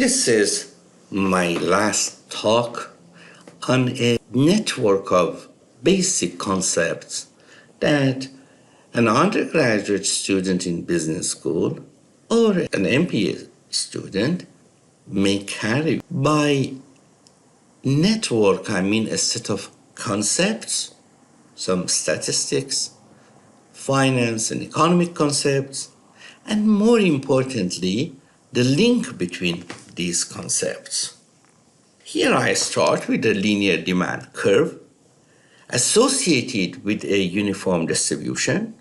This is my last talk on a network of basic concepts that an undergraduate student in business school or an MBA student may carry. By network, I mean a set of concepts, some statistics, finance and economic concepts, and more importantly, the link between these concepts. Here I start with a linear demand curve associated with a uniform distribution.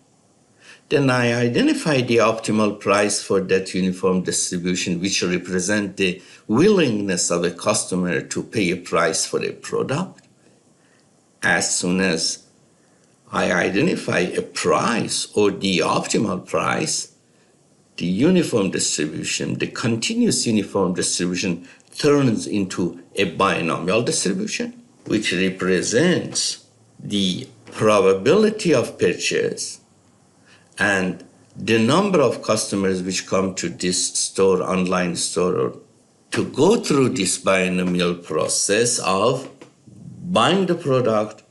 Then I identify the optimal price for that uniform distribution, which represents the willingness of a customer to pay a price for a product. As soon as I identify a price or the optimal price, the uniform distribution, the continuous uniform distribution, turns into a binomial distribution, which represents the probability of purchase and the number of customers which come to this store, online store, to go through this binomial process of buying the product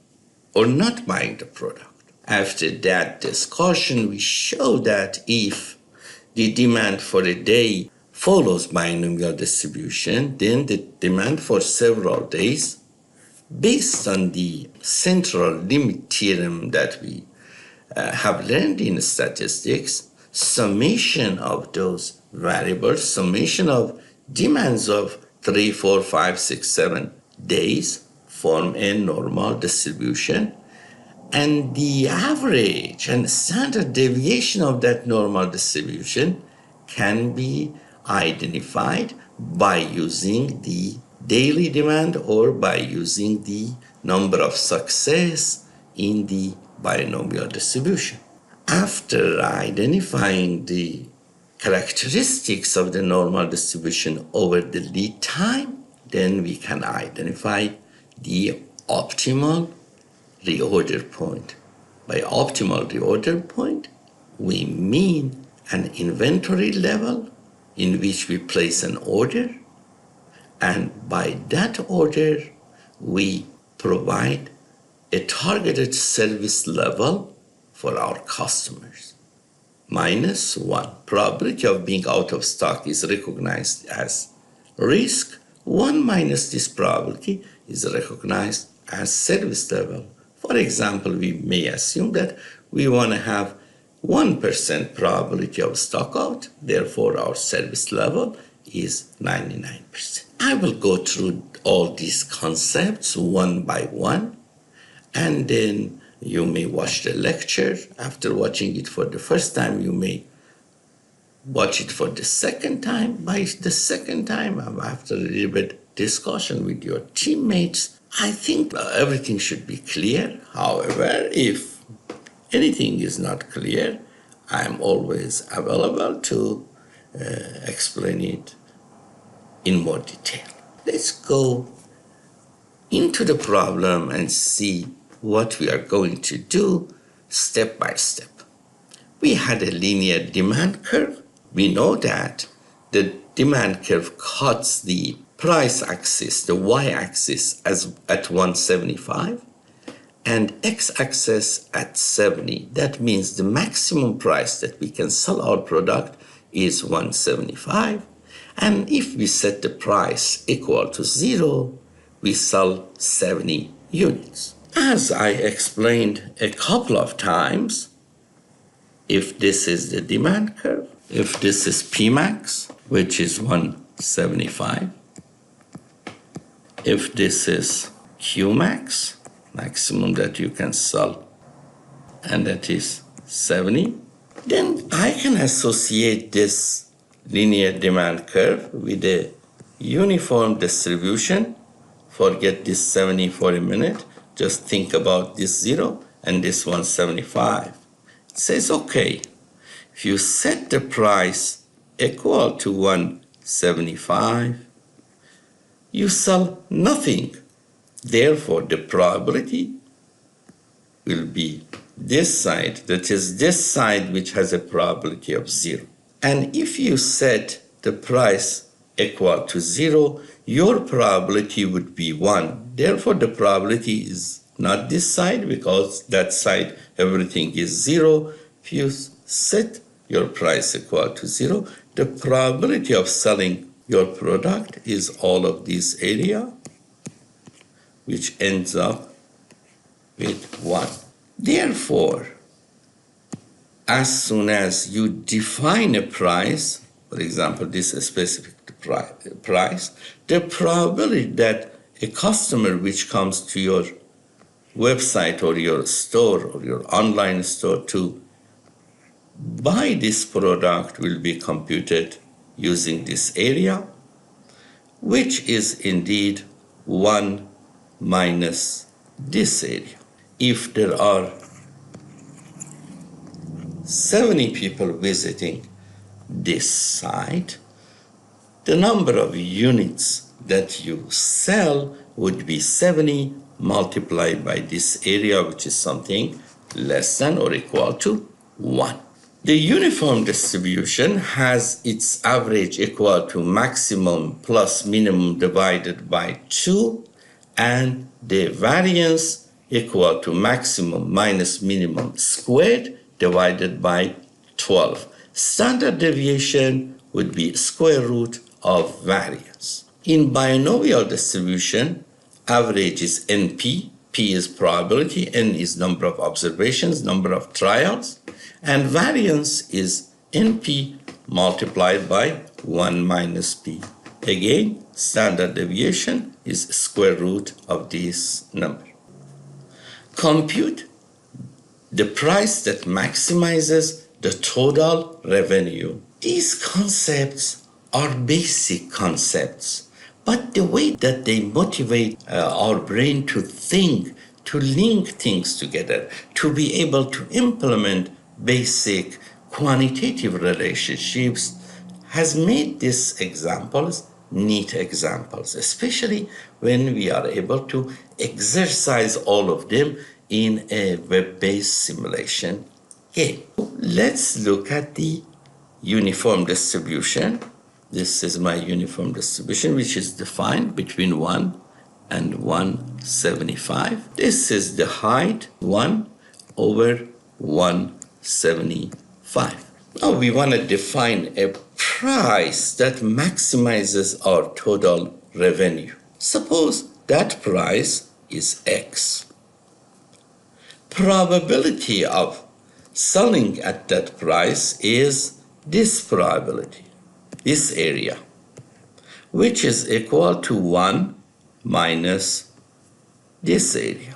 or not buying the product. After that discussion, we show that if the demand for a day follows binomial distribution, then the demand for several days, based on the central limit theorem that we have learned in statistics, summation of those variables, summation of demands of 3, 4, 5, 6, 7 days form a normal distribution, and the average and standard deviation of that normal distribution can be identified by using the daily demand or by using the number of success in the binomial distribution. After identifying the characteristics of the normal distribution over the lead time, then we can identify the optimal reorder point. By optimal reorder point, we mean an inventory level in which we place an order, and by that order, we provide a targeted service level for our customers. -1. Probability of being out of stock is recognized as risk. 1 minus this probability is recognized as service level. For example, we may assume that we want to have 1% probability of stock out, therefore our service level is 99%. I will go through all these concepts one by one, and then you may watch the lecture. After watching it for the first time, you may watch it for the second time. By the second time, after a little bit discussion with your teammates, I think everything should be clear. However, if anything is not clear, I'm always available to explain it in more detail. Let's go into the problem and see what we are going to do step by step. We had a linear demand curve. We know that the demand curve cuts the price axis, the y-axis, at 175 and x-axis at 70. That means the maximum price that we can sell our product is 175. And if we set the price equal to 0, we sell 70 units. As I explained a couple of times, if this is the demand curve, if this is Pmax, which is 175, if this is Qmax, maximum that you can sell, and that is 70, then I can associate this linear demand curve with a uniform distribution. Forget this 70 for a minute. Just think about this 0 and this 175. It says, okay, if you set the price equal to 175, you sell nothing. Therefore, the probability will be this side, that is this side which has a probability of 0. And if you set the price equal to 0, your probability would be 1. Therefore, the probability is not this side, because that side everything is 0. If you set your price equal to 0, the probability of selling your product is all of this area, which ends up with 1. Therefore, as soon as you define a price, for example, this specific price, the probability that a customer which comes to your website or your store or your online store to buy this product will be computed using this area, which is indeed 1 minus this area. If there are 70 people visiting this site, the number of units that you sell would be 70 multiplied by this area, which is something less than or equal to 1. The uniform distribution has its average equal to maximum plus minimum divided by 2, and the variance equal to maximum minus minimum squared divided by 12. Standard deviation would be square root of variance. In binomial distribution, average is NP, P is probability, N is number of observations, number of trials, and variance is NP multiplied by 1 minus P. Again, standard deviation is square root of this number. Compute the price that maximizes the total revenue. These concepts are basic concepts, but the way that they motivate our brain to think, to link things together, to be able to implement basic quantitative relationships, has made these examples neat examples, especially when we are able to exercise all of them in a web-based simulation game. Let's look at the uniform distribution. This is my uniform distribution, which is defined between 1 and 175. This is the height, 1 over 175. Now we want to define a price that maximizes our total revenue. Suppose that price is X. Probability of selling at that price is this probability, this area, which is equal to 1 minus this area.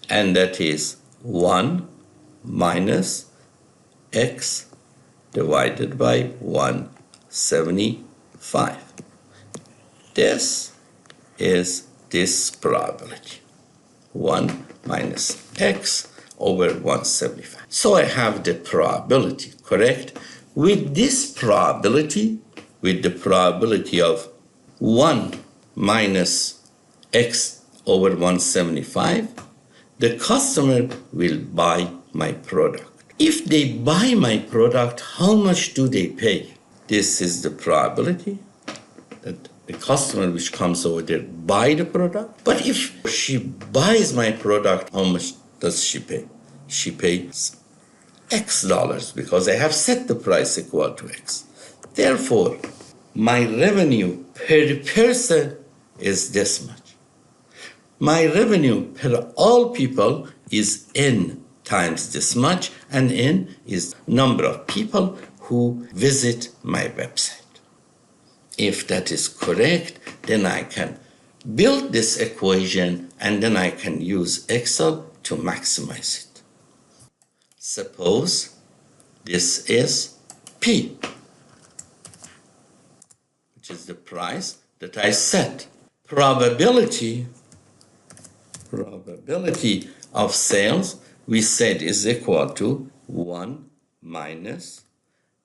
And that is 1 minus X divided by 175. This is this probability. 1 minus X over 175. So I have the probability, correct? With this probability, with the probability of 1 minus X over 175, the customer will buy my product. If they buy my product, how much do they pay? This is the probability that the customer which comes over there buy the product. But if she buys my product, how much does she pay? She pays X dollars because I have set the price equal to X. Therefore, my revenue per person is this much. My revenue per all people is N times this much, and N is number of people who visit my website. If that is correct, then I can build this equation and then I can use Excel to maximize it. Suppose this is P, which is the price that I set. Probability of sales we said is equal to 1 minus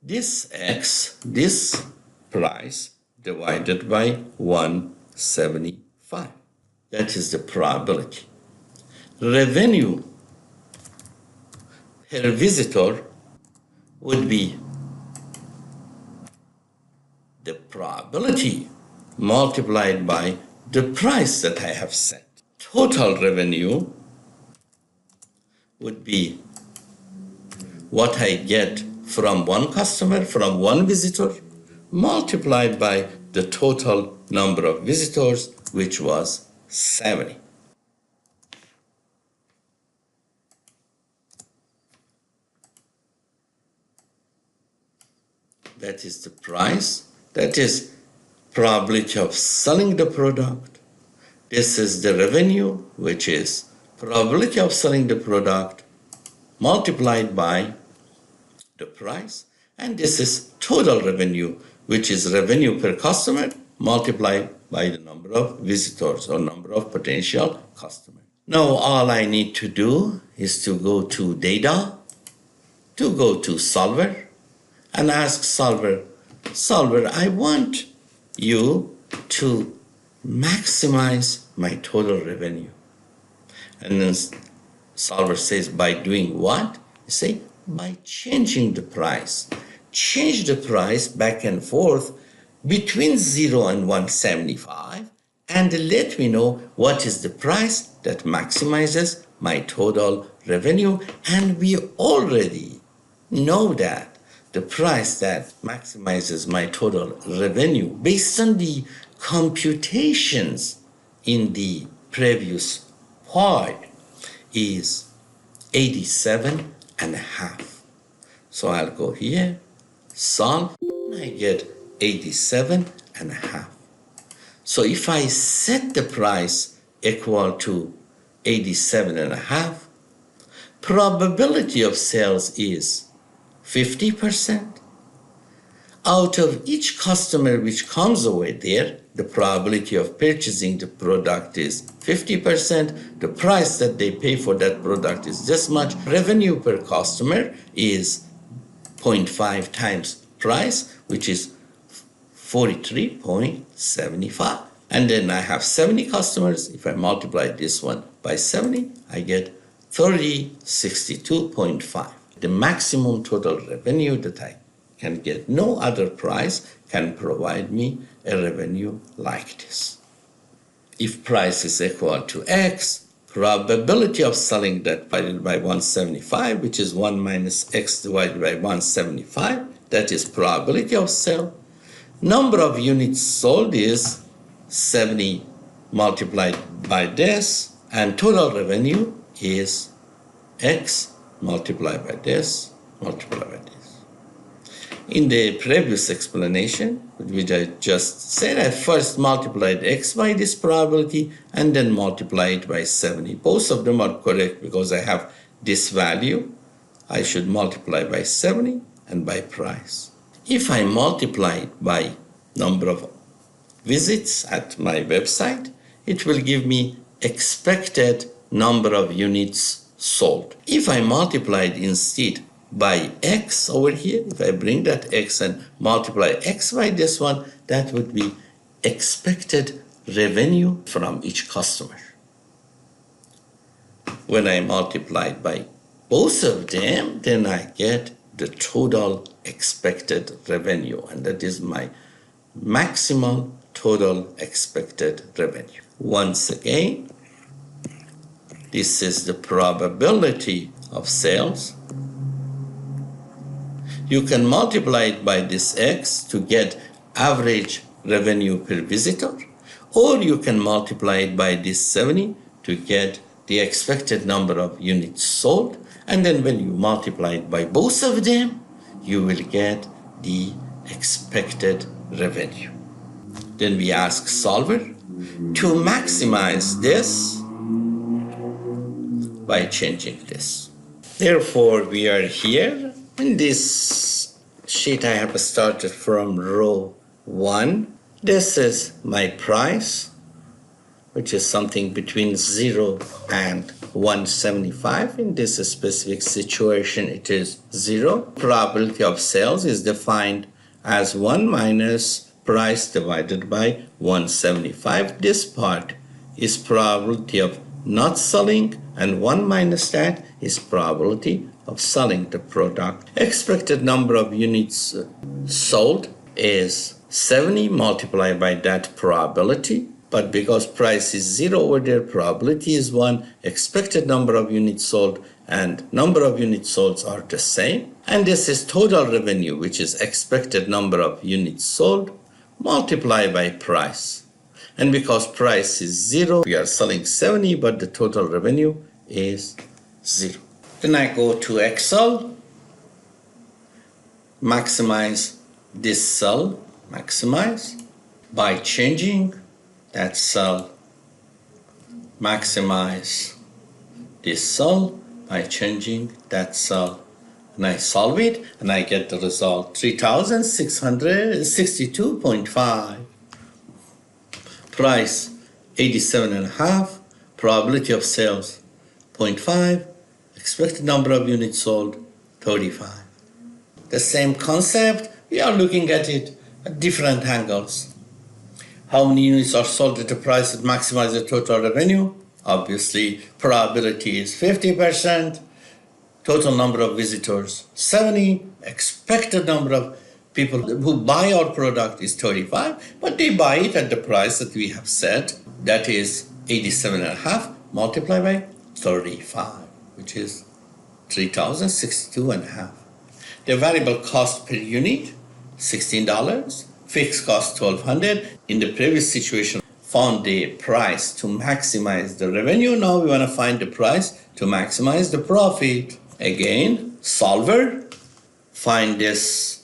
this X, this price, divided by 175. That is the probability. Revenue per visitor would be the probability multiplied by the price that I have set. Total revenue would be what I get from one customer, from one visitor, multiplied by the total number of visitors, which was 70. That is the price. That is probability of selling the product. This is the revenue, which is probability of selling the product multiplied by the price. And this is total revenue, which is revenue per customer multiplied by the number of visitors or number of potential customers. Now all I need to do is to go to data, to go to solver, and ask solver, I want you to maximize my total revenue. And then solver says, by doing what? You say, by changing the price. Change the price back and forth between 0 and 175 and let me know what is the price that maximizes my total revenue. And we already know that the price that maximizes my total revenue based on the computations in the previous part is 87.5. So I'll go here, solve, and I get 87.5. So if I set the price equal to 87.5, probability of sales is 50%. Out of each customer which comes over there, the probability of purchasing the product is 50%. The price that they pay for that product is this much. Revenue per customer is 0.5 times price, which is 43.75. And then I have 70 customers. If I multiply this one by 70, I get 3062.5. The maximum total revenue that I can get. No other price can provide me a revenue like this. If price is equal to X, probability of selling that divided by 175, which is 1 minus X divided by 175, that is probability of sale. Number of units sold is 70 multiplied by this, and total revenue is X multiplied by this, multiplied by this. In the previous explanation, which I just said, I first multiplied X by this probability and then multiplied by 70. Both of them are correct because I have this value. I should multiply by 70 and by price. If I multiply it by number of visits at my website, it will give me expected number of units sold. If I multiplied instead by X over here, if I bring that X and multiply X by this one, that would be expected revenue from each customer. When I multiply by both of them, then I get the total expected revenue, and that is my maximum total expected revenue. Once again, this is the probability of sales. You can multiply it by this X to get average revenue per visitor, or you can multiply it by this 70 to get the expected number of units sold, and then when you multiply it by both of them, you will get the expected revenue. Then we ask solver to maximize this by changing this. Therefore, we are here. In this sheet, I have started from row 1. This is my price, which is something between 0 and 175. In this specific situation, it is 0. Probability of sales is defined as 1 minus price divided by 175. This part is probability of not selling, and 1 minus that is probability of selling the product. Expected number of units sold is 70 multiplied by that probability, but because price is 0 over there, probability is 1, expected number of units sold and number of units sold are the same. And this is total revenue, which is expected number of units sold multiplied by price. And because price is 0, we are selling 70, but the total revenue is 0. Then I go to Excel, maximize this cell, maximize by changing that cell, maximize this cell by changing that cell, and I solve it and I get the result 3662.5. Price 87.5, probability of sales 0.5, expected number of units sold 35. The same concept, we are looking at it at different angles. How many units are sold at a price that maximizes the total revenue? Obviously, probability is 50%, total number of visitors 70, expected number of people who buy our product is 35, but they buy it at the price that we have set, that is 87.5 multiplied by 35, which is 3062.5. The variable cost per unit, $16, fixed cost $1,200. In the previous situation, found the price to maximize the revenue. Now we want to find the price to maximize the profit. Again, solver, find this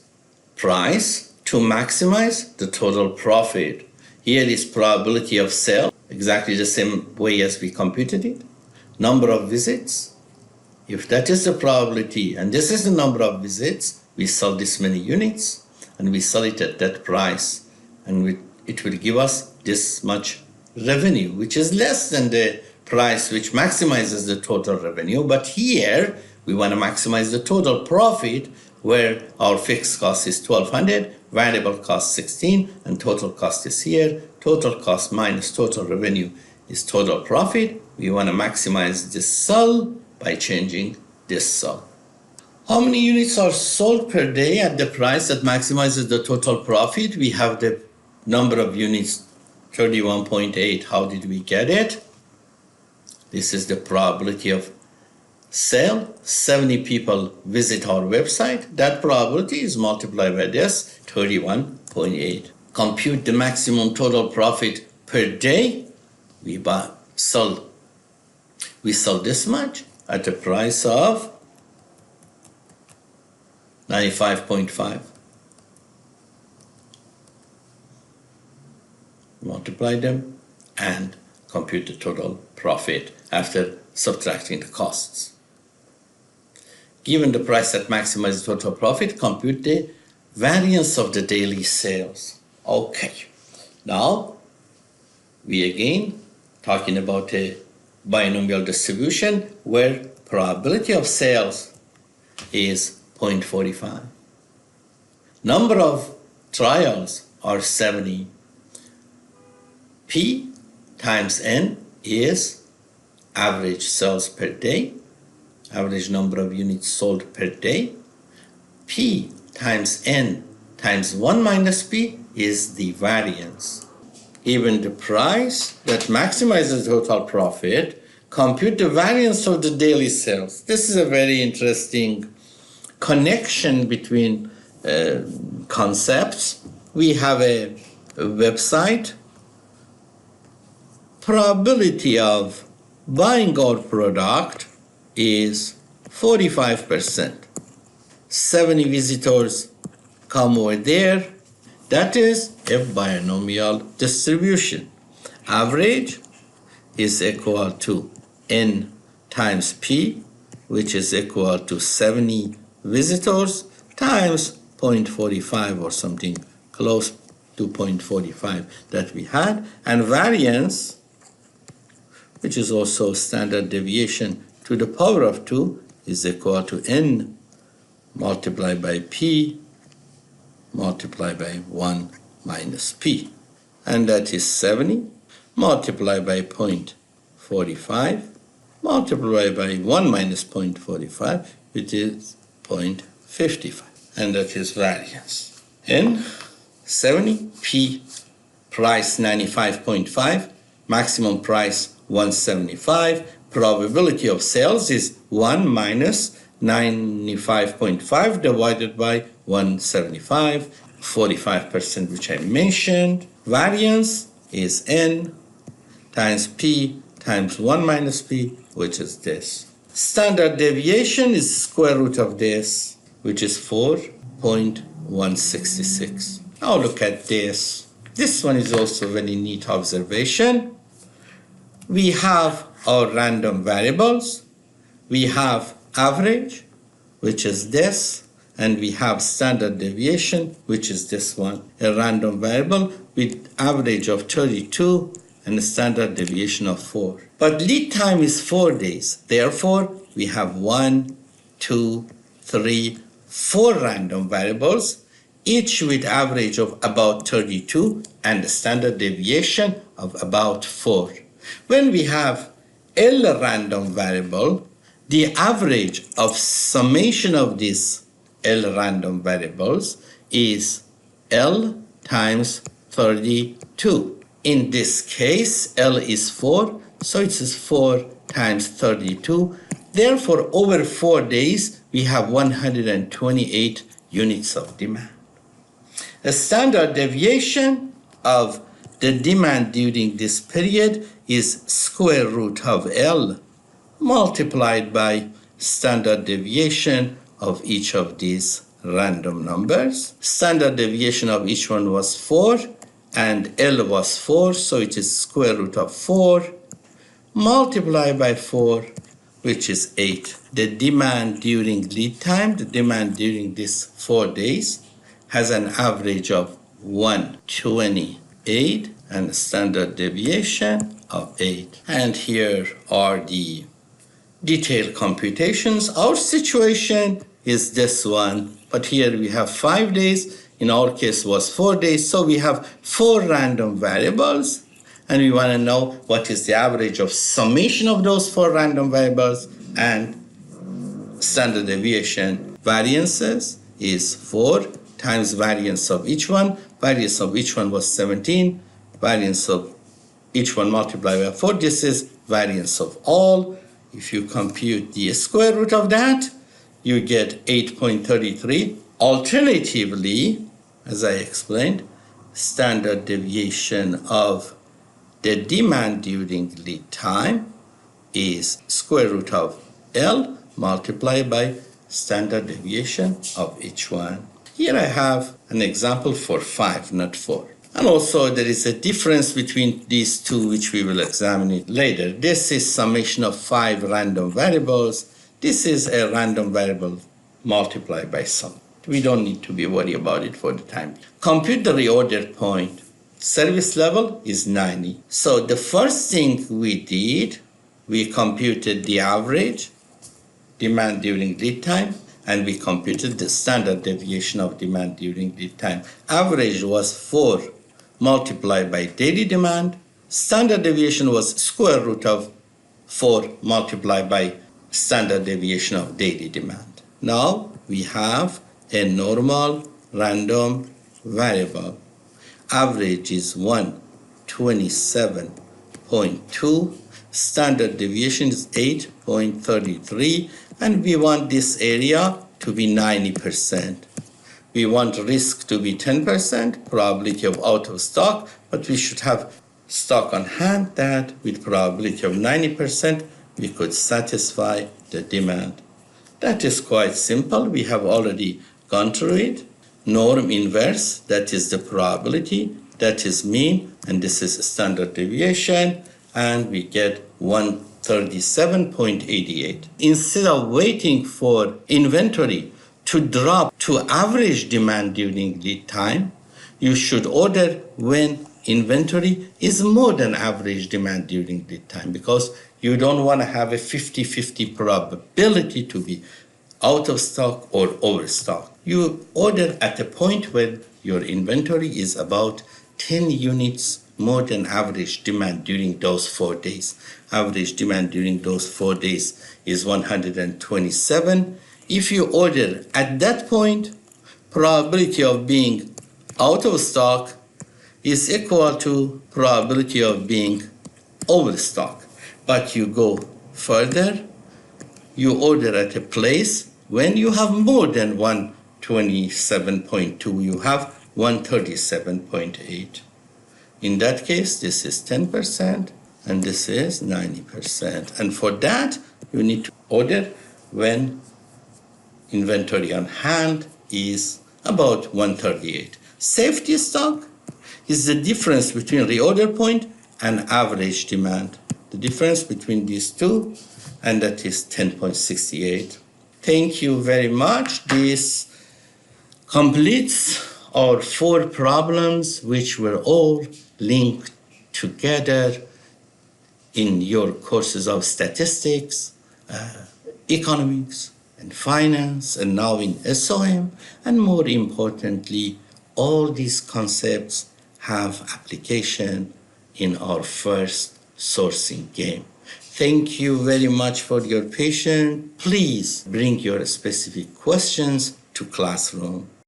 price to maximize the total profit. Here is probability of sale, exactly the same way as we computed it. Number of visits. If that is the probability and this is the number of visits, we sell this many units and we sell it at that price, and it will give us this much revenue, which is less than the price which maximizes the total revenue. But here we want to maximize the total profit, where our fixed cost is $1,200, variable cost 16, and total cost is here. Total cost minus total revenue is total profit. We want to maximize this cell by changing this cell. How many units are sold per day at the price that maximizes the total profit? We have the number of units, 31.8. How did we get it? This is the probability of sale. 70 people visit our website. That probability is multiplied by this, 31.8. Compute the maximum total profit per day. We sell this much at a price of 95.5. Multiply them and compute the total profit after subtracting the costs. Given the price that maximizes total profit, compute the variance of the daily sales. Okay, now we again talking about a binomial distribution where probability of sales is 0.45. Number of trials are 70. P times N is average sales per day, average number of units sold per day. P times N times 1 minus P is the variance. Given the price that maximizes total profit, compute the variance of the daily sales. This is a very interesting connection between concepts. We have a website. Probability of buying our product is 45%. 70 visitors come over there. That is a binomial distribution. Average is equal to N times P, which is equal to 70 visitors times 0.45 or something close to 0.45 that we had. And variance, which is also standard deviation to the power of 2, is equal to N multiplied by P multiplied by 1 minus P. And that is 70 multiplied by 0.45 multiplied by 1 minus 0.45, which is 0.55. And that is variance. N 70, P price 95.5, maximum price 175, probability of sales is 1 minus 95.5 divided by 175, 45%, which I mentioned. Variance is N times P times 1 minus P, which is this. Standard deviation is square root of this, which is 4.166. Now look at this. This one is also a very neat observation. We have our random variables. We have average, which is this, and we have standard deviation, which is this one, a random variable with average of 32 and a standard deviation of 4. But lead time is 4 days. Therefore, we have 1, 2, 3, 4 random variables, each with average of about 32 and a standard deviation of about 4. When we have L random variable, the average of summation of these L random variables is L times 32. In this case, L is 4, so it is 4 times 32. Therefore, over 4 days, we have 128 units of demand. The standard deviation of the demand during this period is square root of L multiplied by standard deviation of each of these random numbers. Standard deviation of each one was 4 and L was 4, so it is square root of 4 multiplied by 4, which is 8. The demand during lead time, the demand during these 4 days, has an average of 128 and a standard deviation of 8. And here are the detailed computations. Our situation is this one, but here we have 5 days. In our case was 4 days, so we have 4 random variables, and we want to know what is the average of summation of those 4 random variables, and standard deviation variances is 4 times variance of each one. Variance of each one was 17. Variance of each one multiplied by 4. This is variance of all. If you compute the square root of that, you get 8.33. Alternatively, as I explained, standard deviation of the demand during lead time is square root of L multiplied by standard deviation of each one. Here I have an example for 5, not 4. And also there is a difference between these two, which we will examine it later. This is summation of 5 random variables. This is a random variable multiplied by sum. We don't need to be worried about it for the time. Compute the reorder point. Service level is 90. So the first thing we did, we computed the average demand during lead time, and we computed the standard deviation of demand during lead time. Average was 4 multiplied by daily demand. Standard deviation was square root of 4 multiplied by standard deviation of daily demand. Now we have a normal random variable. Average is 127.2. Standard deviation is 8.33. And we want this area to be 90%. We want risk to be 10%, probability of out of stock, but we should have stock on hand that with probability of 90%, we could satisfy the demand. That is quite simple. We have already gone through it. Norm inverse, that is the probability, that is mean, and this is standard deviation, and we get 137.88. Instead of waiting for inventory to drop to average demand during lead time, you should order when inventory is more than average demand during lead time, because you don't want to have a 50-50 probability to be out of stock or overstock. You order at a point where your inventory is about 10 units more than average demand during those 4 days. Average demand during those 4 days is 127. If you order at that point, probability of being out of stock is equal to probability of being overstock. But you go further, you order at a place when you have more than 127.2, you have 137.8. In that case, this is 10% and this is 90%. And for that, you need to order when inventory on hand is about 138. Safety stock is the difference between reorder point and average demand. The difference between these two, and that is 10.68. Thank you very much. This completes our 4 problems, which were all linked together in your courses of statistics, economics, and finance, and now in SOM. And more importantly, all these concepts have application in our first sourcing game. Thank you very much for your patience. Please bring your specific questions to classroom.